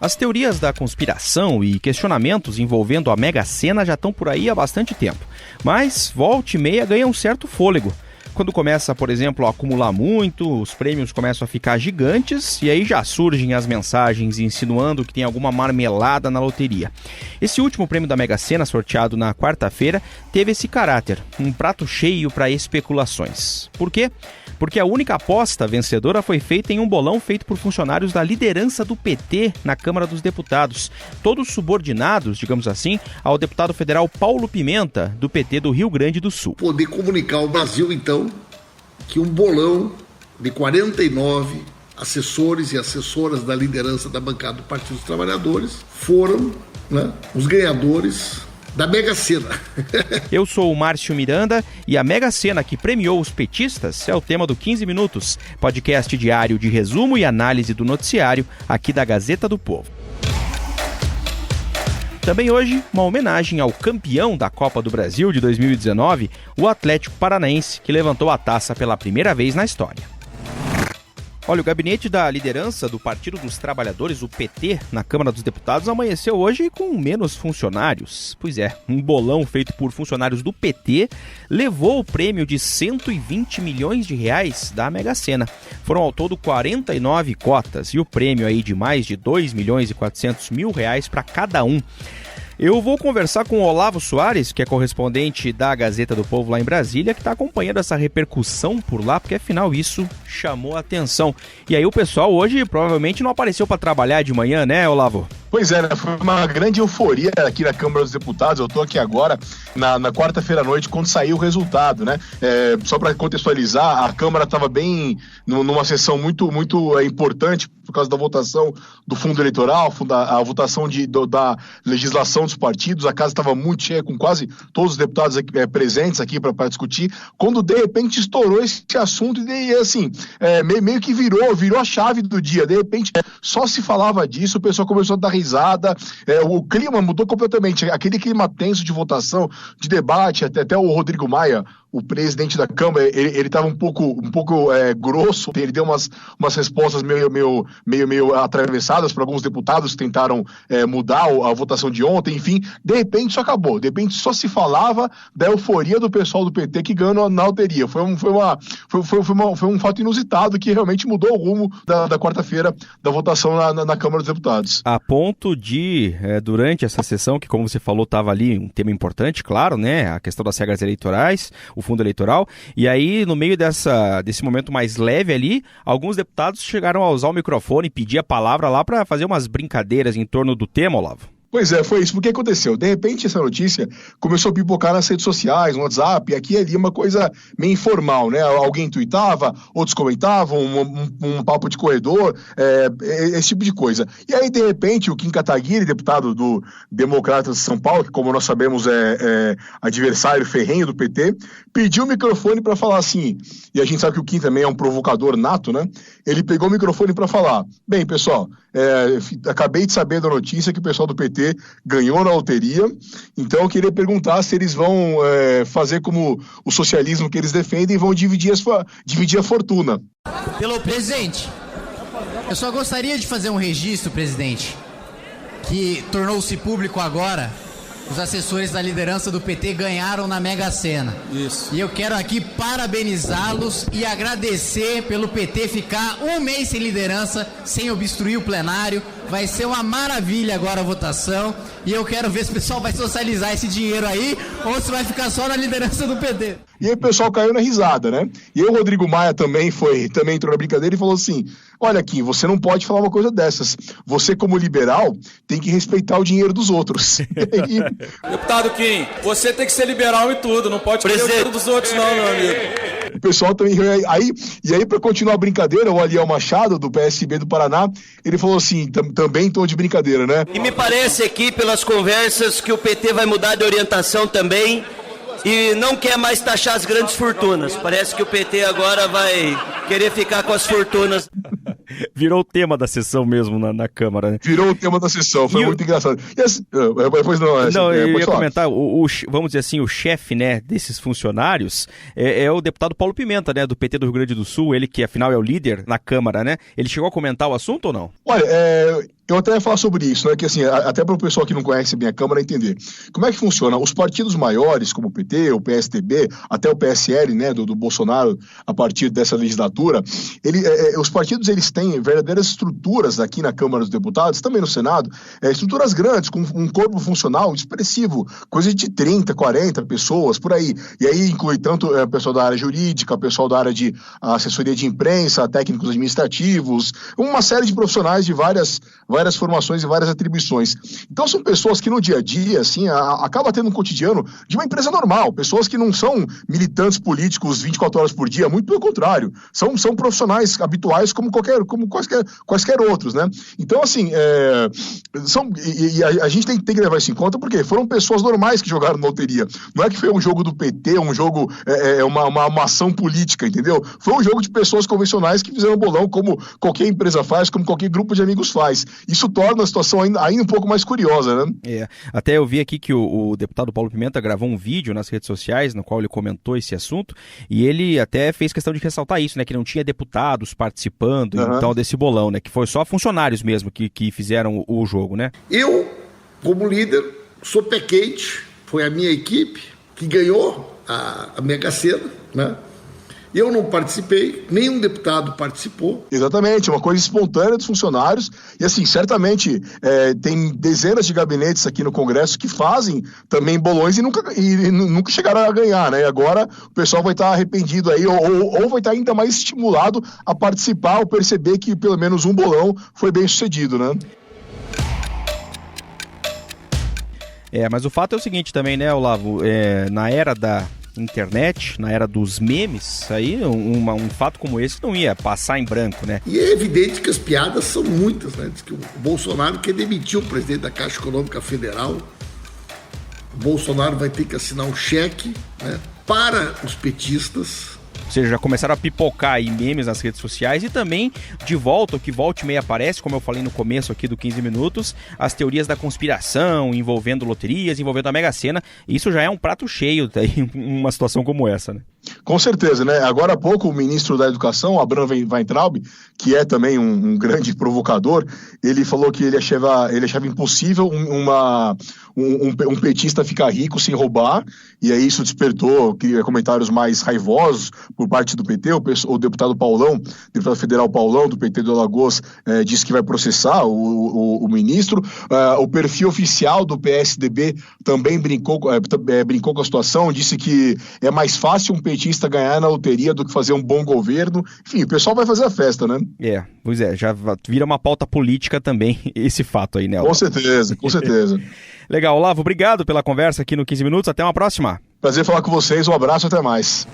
As teorias da conspiração e questionamentos envolvendo a Mega Sena já estão por aí há bastante tempo, mas volta e meia ganha um certo fôlego. Quando começa, por exemplo, a acumular muito, os prêmios começam a ficar gigantes e aí já surgem as mensagens insinuando que tem alguma marmelada na loteria. Esse último prêmio da Mega Sena, sorteado na quarta-feira, teve esse caráter, um prato cheio para especulações. Por quê? Porque a única aposta vencedora foi feita em um bolão feito por funcionários da liderança do PT na Câmara dos Deputados, todos subordinados, digamos assim, ao deputado federal Paulo Pimenta, do PT do Rio Grande do Sul. Poder comunicar ao Brasil, então, que um bolão de 49 assessores e assessoras da liderança da bancada do Partido dos Trabalhadores foram, os ganhadores da Mega Sena. Eu sou o Márcio Miranda e a Mega Sena que premiou os petistas é o tema do 15 Minutos, podcast diário de resumo e análise do noticiário aqui da Gazeta do Povo. Também hoje, uma homenagem ao campeão da Copa do Brasil de 2019, o Atlético Paranaense, que levantou a taça pela primeira vez na história. Olha, o gabinete da liderança do Partido dos Trabalhadores, o PT, na Câmara dos Deputados, amanheceu hoje com menos funcionários. Pois é, um bolão feito por funcionários do PT levou o prêmio de 120 milhões de reais da Mega Sena. Foram ao todo 49 cotas e o prêmio aí de mais de 2 milhões e 400 mil reais para cada um. Eu vou conversar com o Olavo Soares, que é correspondente da Gazeta do Povo lá em Brasília, que está acompanhando essa repercussão por lá, porque afinal isso chamou a atenção. E aí o pessoal hoje provavelmente não apareceu para trabalhar de manhã, né, Olavo? Pois é, né? Foi uma grande euforia aqui na Câmara dos Deputados. Eu estou aqui agora na quarta-feira à noite, quando saiu o resultado, né? Só para contextualizar, a Câmara estava bem numa sessão muito importante por causa da votação do fundo eleitoral, a votação da legislação dos partidos. A casa estava muito cheia, com quase todos os deputados aqui, presentes aqui para discutir, quando de repente estourou esse assunto e assim, meio que virou a chave do dia. De repente só se falava disso, o pessoal começou a dar risada, o clima mudou completamente, aquele clima tenso de votação, de debate, até o Rodrigo Maia, o presidente da Câmara, ele estava um pouco grosso, ele deu umas respostas meio atravessadas para alguns deputados que tentaram mudar a votação de ontem, enfim, de repente isso acabou, de repente só se falava da euforia do pessoal do PT que ganhou na loteria. Foi um fato inusitado que realmente mudou o rumo da quarta-feira da votação na Câmara dos Deputados. A ponto de, durante essa sessão, que como você falou, estava ali um tema importante, claro, né, a questão das regras eleitorais, o fundo eleitoral, e aí no meio desse momento mais leve ali, alguns deputados chegaram a usar o microfone e pedir a palavra lá para fazer umas brincadeiras em torno do tema, Olavo. Pois é, foi isso. O que aconteceu? De repente, essa notícia começou a pipocar nas redes sociais, no WhatsApp, aqui e ali, uma coisa meio informal, né? Alguém tuitava, outros comentavam, um papo de corredor, esse tipo de coisa. E aí, de repente, o Kim Kataguiri, deputado do Democratas de São Paulo, que, como nós sabemos, é adversário ferrenho do PT, pediu o microfone para falar assim, e a gente sabe que o Kim também é um provocador nato, né? Ele pegou o microfone para falar: bem, pessoal, acabei de saber da notícia que o pessoal do PT ganhou na loteria, então eu queria perguntar se eles vão fazer como o socialismo que eles defendem e vão dividir a fortuna. Pelo presidente, eu só gostaria de fazer um registro, presidente, que tornou-se público agora. Os assessores da liderança do PT ganharam na Mega Sena. Isso. E eu quero aqui parabenizá-los e agradecer pelo PT ficar um mês sem liderança, sem obstruir o plenário. Vai ser uma maravilha agora a votação. E eu quero ver se o pessoal vai socializar esse dinheiro aí ou se vai ficar só na liderança do PT. E aí o pessoal caiu na risada, né? E aí o Rodrigo Maia também entrou na brincadeira e falou assim: olha aqui, você não pode falar uma coisa dessas. Você, como liberal, tem que respeitar o dinheiro dos outros. Deputado Kim, você tem que ser liberal em tudo, não pode querer o dinheiro dos outros não, meu amigo. O pessoal também... E aí, para continuar a brincadeira, o Aliel Machado, do PSB do Paraná, ele falou assim, também em tom de brincadeira, né? E me parece aqui, pelas conversas, que o PT vai mudar de orientação também e não quer mais taxar as grandes fortunas. Parece que o PT agora vai querer ficar com as fortunas. Virou o tema da sessão mesmo na Câmara, né? Virou o tema da sessão, foi muito engraçado. Eu ia comentar, vamos dizer assim, o chefe, né, desses funcionários é o deputado Paulo Pimenta, né, do PT do Rio Grande do Sul, ele que afinal é o líder na Câmara, né? Ele chegou a comentar o assunto ou não? Olha, Eu até ia falar sobre isso, né? Que assim, até para o pessoal que não conhece bem a Câmara entender. Como é que funciona? Os partidos maiores, como o PT, o PSDB, até o PSL, né, do Bolsonaro, a partir dessa legislatura, os partidos eles têm verdadeiras estruturas aqui na Câmara dos Deputados, também no Senado, estruturas grandes, com um corpo funcional expressivo, coisa de 30, 40 pessoas, por aí. E aí inclui tanto o pessoal da área jurídica, o pessoal da área de assessoria de imprensa, técnicos administrativos, uma série de profissionais de várias formações e várias atribuições. Então são pessoas que no dia a dia, assim, acaba tendo um cotidiano de uma empresa normal, pessoas que não são militantes políticos 24 horas por dia, muito pelo contrário, são profissionais habituais como quaisquer outros, né? Então, assim, a gente tem que levar isso em conta porque foram pessoas normais que jogaram na loteria. Não é que foi um jogo do PT, um jogo, uma ação política, entendeu? Foi um jogo de pessoas convencionais que fizeram bolão como qualquer empresa faz, como qualquer grupo de amigos faz. Isso torna a situação ainda um pouco mais curiosa, né? Até eu vi aqui que o deputado Paulo Pimenta gravou um vídeo nas redes sociais no qual ele comentou esse assunto e ele até fez questão de ressaltar isso, né? Que não tinha deputados participando então desse bolão, né? Que foi só funcionários mesmo que fizeram o jogo, né? Eu, como líder, sou pé quente, foi a minha equipe que ganhou a Mega Sena, né? Eu não participei, nenhum deputado participou. Exatamente, uma coisa espontânea dos funcionários. E assim, certamente tem dezenas de gabinetes aqui no Congresso que fazem também bolões e nunca chegaram a ganhar, né? E agora o pessoal vai estar arrependido aí, ou vai estar ainda mais estimulado a participar ou perceber que pelo menos um bolão foi bem sucedido, né? Mas o fato é o seguinte também, né, Olavo? Na era da internet, na era dos memes, aí um fato como esse não ia passar em branco, né? E é evidente que as piadas são muitas, né? Diz que o Bolsonaro quer demitir o presidente da Caixa Econômica Federal. O Bolsonaro vai ter que assinar um cheque, né, para os petistas. Ou seja, já começaram a pipocar aí memes nas redes sociais e também, de volta, o que volta e meia aparece, como eu falei no começo aqui do 15 Minutos, as teorias da conspiração envolvendo loterias, envolvendo a Mega Sena. Isso já é um prato cheio em uma situação como essa, né? Com certeza, né? Agora há pouco o ministro da Educação, Abraham Weintraub, que é também um grande provocador, ele falou que ele achava impossível um petista ficar rico sem roubar, e aí isso despertou comentários mais raivosos por parte do PT. O deputado Paulão, deputado federal Paulão, do PT do Alagoas, disse que vai processar o ministro. O perfil oficial do PSDB também brincou com a situação, disse que é mais fácil um petista ganhar na loteria do que fazer um bom governo. Enfim, o pessoal vai fazer a festa, né? Pois é, já vira uma pauta política também esse fato aí, né? Com certeza, com certeza. Legal, Olavo, obrigado pela conversa aqui no 15 Minutos, até uma próxima. Prazer falar com vocês, um abraço, até mais.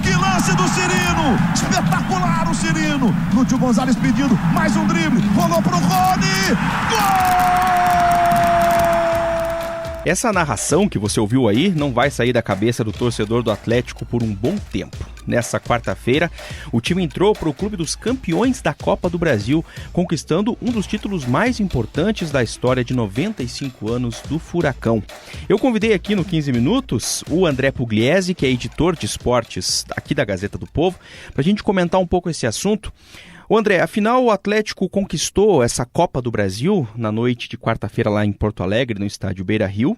Que lance do Cirino! Espetacular o Cirino! Lúcio Gonzalez pedindo mais um drible, rolou pro Rony! Gol! Essa narração que você ouviu aí não vai sair da cabeça do torcedor do Atlético por um bom tempo. Nessa quarta-feira, o time entrou para o Clube dos Campeões da Copa do Brasil, conquistando um dos títulos mais importantes da história de 95 anos do Furacão. Eu convidei aqui no 15 Minutos o André Pugliese, que é editor de esportes aqui da Gazeta do Povo, para a gente comentar um pouco esse assunto. Ô André, afinal o Atlético conquistou essa Copa do Brasil na noite de quarta-feira lá em Porto Alegre, no estádio Beira-Rio,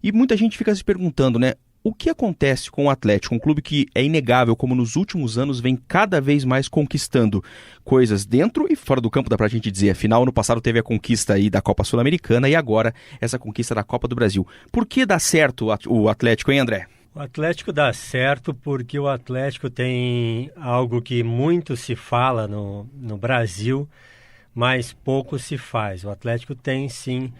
e muita gente fica se perguntando, né, o que acontece com o Atlético, um clube que é inegável como nos últimos anos vem cada vez mais conquistando coisas dentro e fora do campo, dá pra gente dizer. Afinal, no passado teve a conquista aí da Copa Sul-Americana e agora essa conquista da Copa do Brasil. Por que dá certo o Atlético, hein, André? O Atlético dá certo porque o Atlético tem algo que muito se fala no Brasil, mas pouco se faz. O Atlético tem, sim,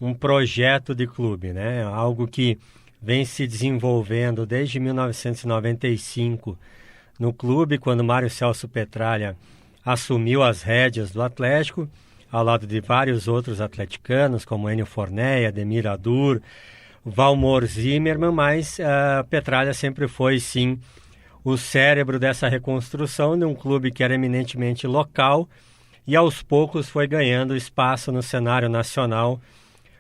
um projeto de clube, né? Algo que vem se desenvolvendo desde 1995 no clube, quando Mário Celso Petralha assumiu as rédeas do Atlético, ao lado de vários outros atleticanos, como Enio Forney, Ademir Adur, Valmor Zimmermann, mas Petralha sempre foi, sim, o cérebro dessa reconstrução de um clube que era eminentemente local e aos poucos foi ganhando espaço no cenário nacional,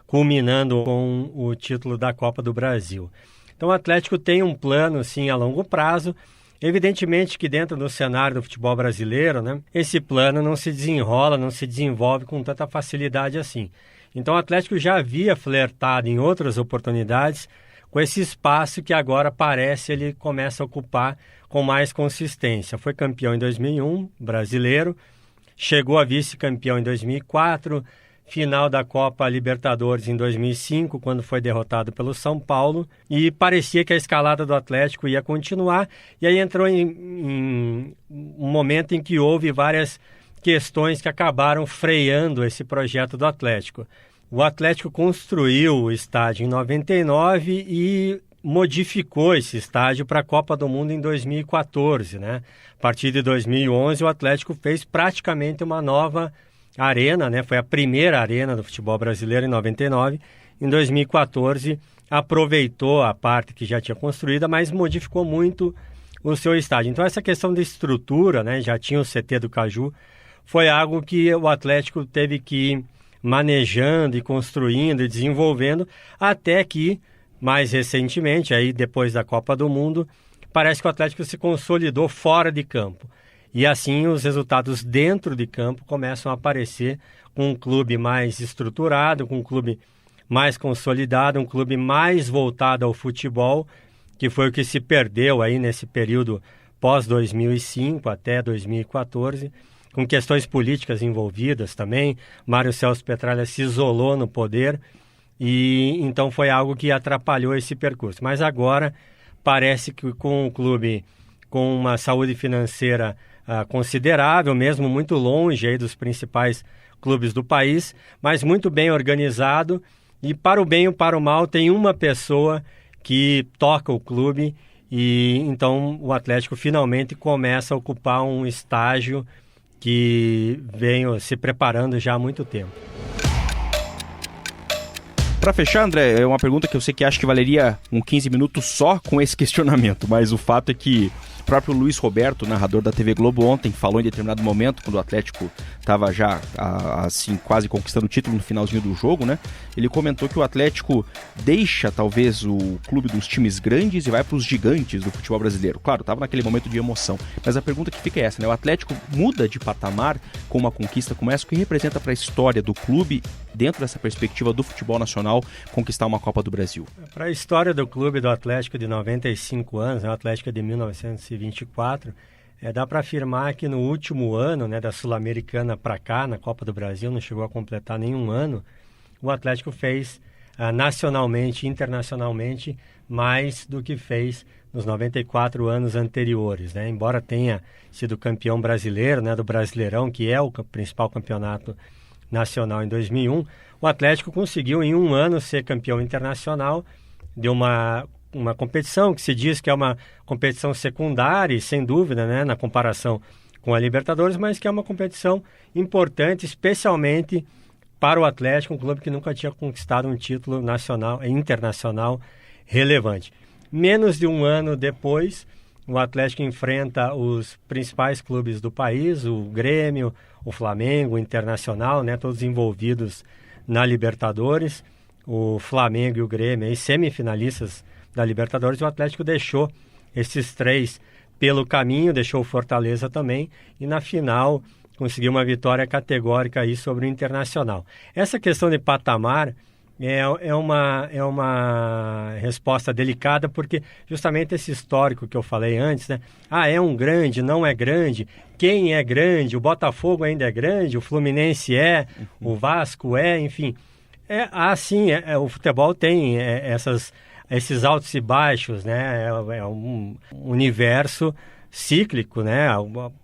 culminando com o título da Copa do Brasil. Então o Atlético tem um plano, sim, a longo prazo. Evidentemente que dentro do cenário do futebol brasileiro, né, esse plano não se desenrola, não se desenvolve com tanta facilidade assim. Então o Atlético já havia flertado em outras oportunidades com esse espaço que agora parece ele começa a ocupar com mais consistência. Foi campeão em 2001, brasileiro, chegou a vice-campeão em 2004, final da Copa Libertadores em 2005, quando foi derrotado pelo São Paulo, e parecia que a escalada do Atlético ia continuar, e aí entrou em um momento em que houve várias questões que acabaram freando esse projeto do Atlético. O Atlético construiu o estádio em 99 e modificou esse estádio para a Copa do Mundo em 2014, né? A partir de 2011, o Atlético fez praticamente uma nova arena, né? Foi a primeira arena do futebol brasileiro em 99. Em 2014, aproveitou a parte que já tinha construída, mas modificou muito o seu estádio. Então, essa questão de estrutura, né? Já tinha o CT do Caju, foi algo que o Atlético teve que ir manejando e construindo e desenvolvendo, até que, mais recentemente, aí depois da Copa do Mundo, parece que o Atlético se consolidou fora de campo. E assim os resultados dentro de campo começam a aparecer com um clube mais estruturado, com um clube mais consolidado, um clube mais voltado ao futebol, que foi o que se perdeu aí nesse período pós-2005 até 2014, com questões políticas envolvidas também. Mário Celso Petralha se isolou no poder e então foi algo que atrapalhou esse percurso. Mas agora parece que com um clube com uma saúde financeira considerável, mesmo muito longe aí dos principais clubes do país, mas muito bem organizado, e para o bem ou para o mal tem uma pessoa que toca o clube, e então o Atlético finalmente começa a ocupar um estágio que vem se preparando já há muito tempo. Para fechar, André, é uma pergunta que eu sei que acho que valeria 15 minutos só com esse questionamento, mas o fato é que o próprio Luiz Roberto, narrador da TV Globo ontem, falou em determinado momento, quando o Atlético estava já assim, quase conquistando o título no finalzinho do jogo, né? Ele comentou que o Atlético deixa talvez o clube dos times grandes e vai para os gigantes do futebol brasileiro. Claro, estava naquele momento de emoção, mas a pergunta que fica é essa, né? O Atlético muda de patamar com uma conquista como essa, o que representa para a história do clube, dentro dessa perspectiva do futebol nacional, conquistar uma Copa do Brasil? Para a história do clube do Atlético de 95 anos, né, o Atlético é de 1924, dá para afirmar que no último ano, né, da Sul-Americana para cá, na Copa do Brasil, não chegou a completar nenhum ano, o Atlético fez nacionalmente e internacionalmente mais do que fez nos 94 anos anteriores, né? Embora tenha sido campeão brasileiro, né, do Brasileirão, que é o principal campeonato nacional em 2001, o Atlético conseguiu em um ano ser campeão internacional de uma competição que se diz que é uma competição secundária, e sem dúvida, né, na comparação com a Libertadores, mas que é uma competição importante, especialmente para o Atlético, um clube que nunca tinha conquistado um título nacional e internacional relevante. Menos de um ano depois, o Atlético enfrenta os principais clubes do país, o Grêmio, o Flamengo, o Internacional, né, todos envolvidos na Libertadores. O Flamengo e o Grêmio, aí, semifinalistas da Libertadores. O Atlético deixou esses três pelo caminho, deixou o Fortaleza também, e na final conseguiu uma vitória categórica aí sobre o Internacional. Essa questão de patamar é uma resposta delicada, porque justamente esse histórico que eu falei antes, né? É um grande, não é grande, quem é grande, o Botafogo ainda é grande, o Fluminense o Vasco enfim. O futebol tem esses altos e baixos, né? É um universo cíclico, né?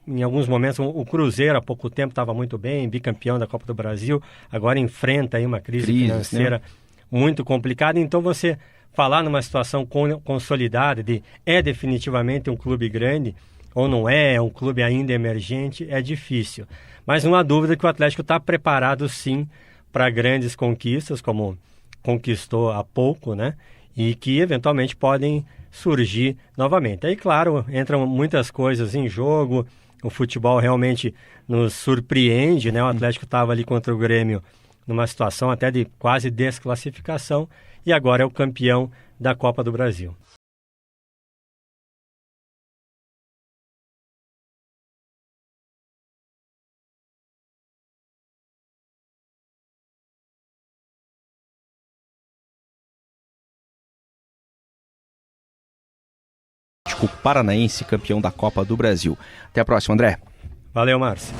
Em alguns momentos o Cruzeiro há pouco tempo estava muito bem, bicampeão da Copa do Brasil, agora enfrenta aí uma crise financeira, né, muito complicada. Então você falar numa situação consolidada de definitivamente um clube grande ou não é um clube ainda emergente, é difícil. Mas não há dúvida que o Atlético está preparado sim para grandes conquistas, como conquistou há pouco, né? E que eventualmente podem surgir novamente. Aí, claro, entram muitas coisas em jogo, o futebol realmente nos surpreende, né? O Atlético estava ali contra o Grêmio numa situação até de quase desclassificação e agora é o campeão da Copa do Brasil. Atlético Paranaense, campeão da Copa do Brasil. Até a próxima, André. Valeu, Márcio.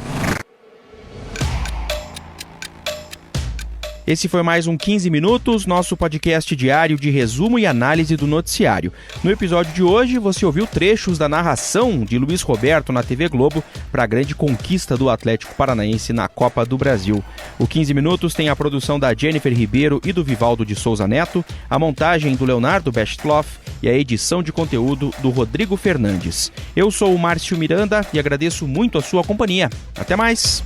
Esse foi mais um 15 Minutos, nosso podcast diário de resumo e análise do noticiário. No episódio de hoje, você ouviu trechos da narração de Luiz Roberto na TV Globo para a grande conquista do Atlético Paranaense na Copa do Brasil. O 15 Minutos tem a produção da Jennifer Ribeiro e do Vivaldo de Souza Neto, a montagem do Leonardo Bestloff e a edição de conteúdo do Rodrigo Fernandes. Eu sou o Márcio Miranda e agradeço muito a sua companhia. Até mais!